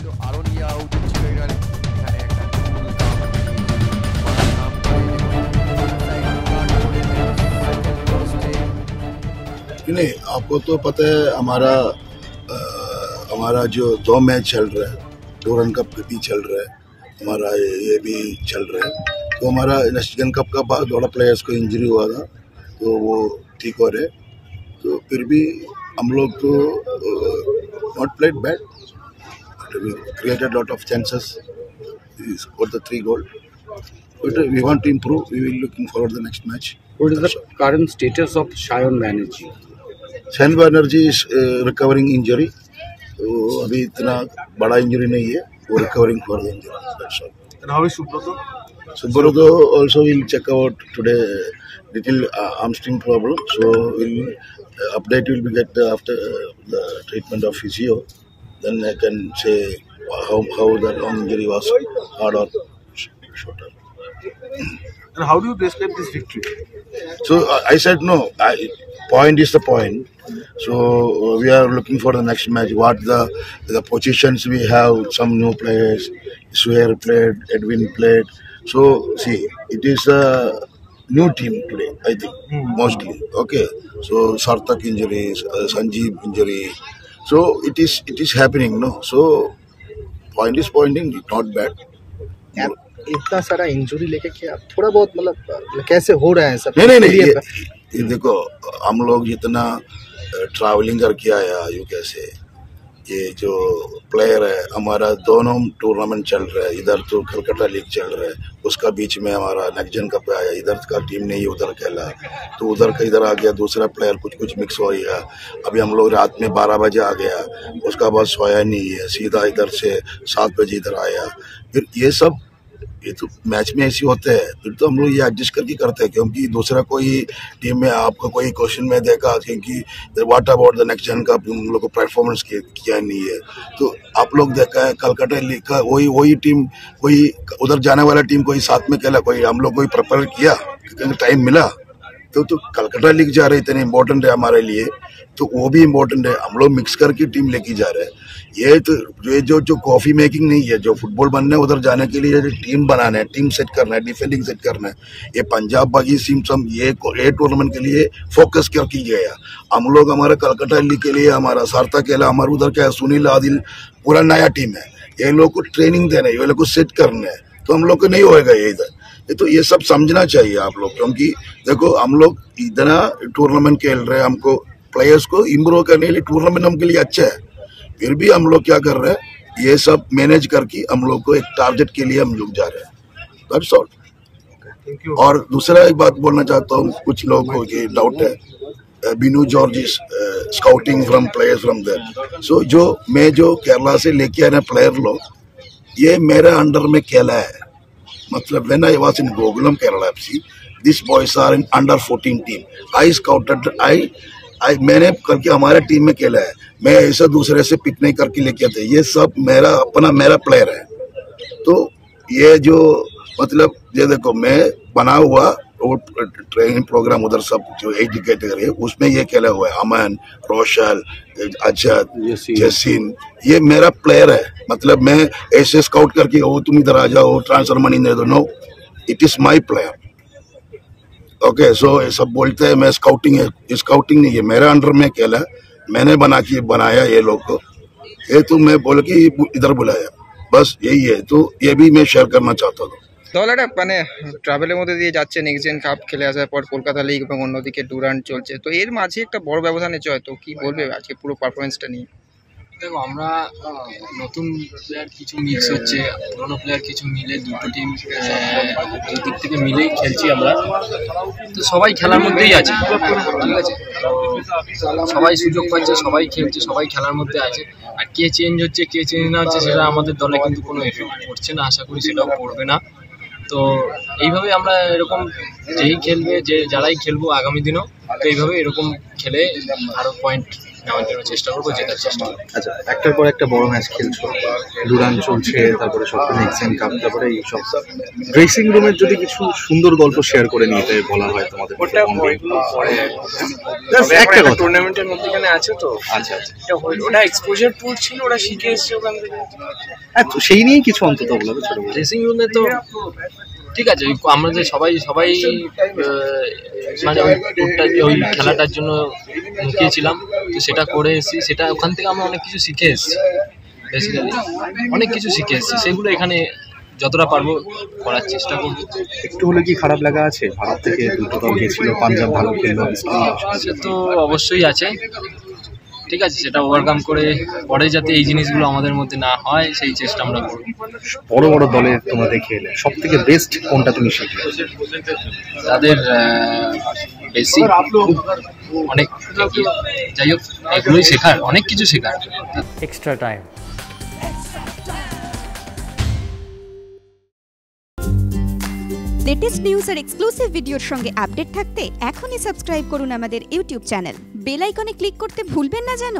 তো আরন ইয়াউদ্দিন ছিল এখানে একটা ফুল কাম নাম नहीं, आपको तो पता है हमारा जो 2 मैच चल रहा है, डूरन कप भी चल रहा है, हमारा ये भी चल रहा है। तो हमारा नेशनल कप का बाद थोड़ा प्लेयर्स को इंजरी हुआ था, तो वो ठीक हो रहे। तो फिर भी हम लोग तो not played bad, we created lot of chances, we scored the 3 goals, but we want to improve. We will looking forward the next match. What is the current status of Sayan Banerjee? Sayan Banerjee is recovering injury, तो अभी इतना बड़ा injury नहीं है, वो recovering for the injury. That's all. And how is Subroto? Subroto also will check out today little hamstring problem, so we'll update will be get after the treatment of physio. Then I can say how the long injury was, hard or shorter. And how do you describe this victory? So I said no. Point is the point. So we are looking for the next match. What the positions we have? Some new players. Suhair played. Edwin played. So see, it is a new team today. I think mostly. Okay. So Sarthak injuries, Sanjeev injury. So it is happening, no. So point is pointing, not bad. इतना सारा injury लेके क्या थोड़ा बहुत मतलब कैसे हो रहा है सब? नहीं ये देखो, हम लोग जितना ट्रैवलिंग करके आया, यू कैसे ये जो प्लेयर है हमारा, दोनों टूर्नामेंट चल रहा है, इधर तो कलकत्ता लीग चल रहा है, उसका बीच में हमारा नेक्स्ट कप आया, इधर का टीम नहीं उधर खेला, तो उधर का इधर आ गया, दूसरा प्लेयर कुछ मिक्स हो गया। अभी हम लोग रात में 12 बजे आ गया, उसका बाद सोया नहीं है, सीधा इधर से 7 बजे इधर आया। फिर ये तो मैच में ऐसे होते हैं, फिर तो हम लोग ये एडजस्ट करके करते हैं, क्योंकि दूसरा कोई टीम में आपको कोई क्वेश्चन में देखा क्योंकि व्हाट अबाउट द नेक्स्ट जन का हम लोग को परफॉर्मेंस किया नहीं है। तो आप लोग देखा है कलकत्ता लीग का वही टीम, कोई उधर जाने वाला टीम कोई साथ में खेला, कोई हम लोग कोई प्रिपेयर किया, टाइम मिला तो कलकत्ता लीग जा रहे, इतने इम्पोर्टेंट है हमारे लिए, तो वो भी इम्पोर्टेंट है, हम लोग मिक्स करके टीम लेके जा रहे हैं। ये तो जो कॉफी मेकिंग नहीं है, जो फुटबॉल बनना है उधर जाने के लिए टीम बनाना है, टीम सेट करना है, डिफेंडिंग सेट करना है। ये पंजाब बागी सिम ये टूर्नामेंट के लिए फोकस करके गया। हम लोग हमारा कलकत्ता लीग के लिए हमारा सार्थक खेला, हमारे उधर क्या है सुनील आदिल, पूरा नया टीम है, ये लोग को ट्रेनिंग देना है, ये लोग को सेट करना है, तो हम लोग को नहीं होएगा ये इधर। तो ये सब समझना चाहिए आप लोग, क्योंकि देखो हम लोग इतना टूर्नामेंट खेल रहे हैं, हमको प्लेयर्स को इम्प्रूव करने के लिए टूर्नामेंट हमके लिए अच्छा है, फिर भी हम लोग क्या कर रहे हैं, ये सब मैनेज करके हम लोग को एक टारगेट के लिए हम लोग जा रहे हैं। That's all. और दूसरा एक बात बोलना चाहता हूँ, कुछ लोगों को ये डाउट है, Binu George is scouting from players from there. So जो केरला से लेके आए प्लेयर लोग, ये मेरे अंडर में खेला है, मतलब when I was in Gokulam Kerala FC, these boys are in under 14 team. I scouted, मैंने करके हमारे टीम में खेला है, मैं ऐसा दूसरे से पिक नहीं करके लेके आते, ये सब मेरा प्लेयर है। तो ये जो मतलब ये देखो, मैं बना हुआ वो ट्रेनिंग प्रोग्राम उधर सब जो एजुकेटर है उसमें ये खेला हुआ है, अमन, रोशल, अजद, जसीन, ये मेरा प्लेयर है। मतलब मैं ऐसे स्काउट करके हो तुम इधर आ जाओ, ट्रांसफर मनी दे दो, no, it is my player. Okay, so सब बोलते हैं मैं स्काउटिंग नहीं है, मेरे अंडर में खेला, मैंने बनाया ये लोग को, ये तो मैं बोल के इधर बुलाया, बस यही है। तो ये भी मैं शेयर करना चाहता हूँ। দল একটা মানে ট্রাভেলের মধ্যে দিয়ে যাচ্ছে, নেক্সট জেন কাপ খেলে আসার পর কলকাতা লিগ এবং অন্যদিকে ডুরান্ট চলছে, তো এর মাঝে একটা বড় ব্যবধান আছে, হয়তো কি বলবে আজকে পুরো পারফরমেন্সটা নিয়ে? দেখো, আমরা নতুন প্লেয়ার কিছু মিক্স হচ্ছে, পুরোনো প্লেয়ার কিছু মিলে, দুটো টিম দুদিক থেকে মিলেই খেলছি আমরা, তো সবাই খেলার মধ্যেই আছে, ঠিক আছে, সবাই সুযোগ পাচ্ছে, সবাই খেলছে, সবাই খেলার মধ্যে আছে। আর কে চেঞ্জ হচ্ছে কে চেঞ্জ না হচ্ছে সেটা আমাদের দলে কিন্তু কোনো এফেক্ট পড়ছে না, আশা করি সেটাও পড়বে না। তো এইভাবে আমরা এরকম যারাই খেলবো আগামী দিনও, তো এইভাবে এরকম খেলে আরও পয়েন্ট নেওয়ার জন্য চেষ্টা করবো, জেতার চেষ্টা করবো। আচ্ছা, একটার পর একটা বড় ম্যাচ খেলছো, ডুরান্ড চলছে, তারপরে সব নেক্সট কাপ, তারপরে এই সব ড্রেসিং রুমের যদি কিছু সুন্দর গল্প শেয়ার করে নিতে বলা হয় তোমাদের, ওটা ওইগুলো পরে Just একটা কথা। টুর্নামেন্টের মধ্যেখানে আছে তো, আচ্ছা আচ্ছা, ওটা এক্সপোজার ট্যুর ছিল, ওরা শিখে এসছে ওখান থেকে। হ্যাঁ, তো সেই নিয়েই কিছু অন্তত বলবে ছোট বড়। ড্রেসিং রুমে তো ঠিক আছে, আমরা যে সবাই মানে ওই খেলাটার জন্য মুখিয়েছিলাম, তো সেটা করে এসেছি, সেটা ওখান থেকে আমরা অনেক কিছু শিখে এসেছি, বেসিক্যালি অনেক কিছু শিখে এসেছি, সেগুলো এখানে যতটা পারবো করার চেষ্টা করবো। একটু হলে কি খারাপ লাগা আছে? ভারত থেকে দুটো দল গেছিল, পাঞ্জাব ভালো খেললো, সে তো অবশ্যই আছে, ঠিক আছে, সেটা ওভারকাম করে পরে যাতে এই জিনিসগুলো আমাদের মধ্যে না হয় সেই চেষ্টা আমরা করবো। বড় বড় দলের তোমাদের খেলে সব থেকে বেস্ট কোনটা তুমি শিখলে? তাদের বেসিক অনেক, যাই হোক এগুলোই শেখার, অনেক কিছু শেখার। extra time. লেটেস্ট নিউজ আর এক্সক্লুসিভ ভিডিওর সঙ্গে আপডেট থাকতে এখনই সাবস্ক্রাইব করুন আমাদের ইউটিউব চ্যানেল। বেল আইকনে ক্লিক করতে ভুলবেন না যেন।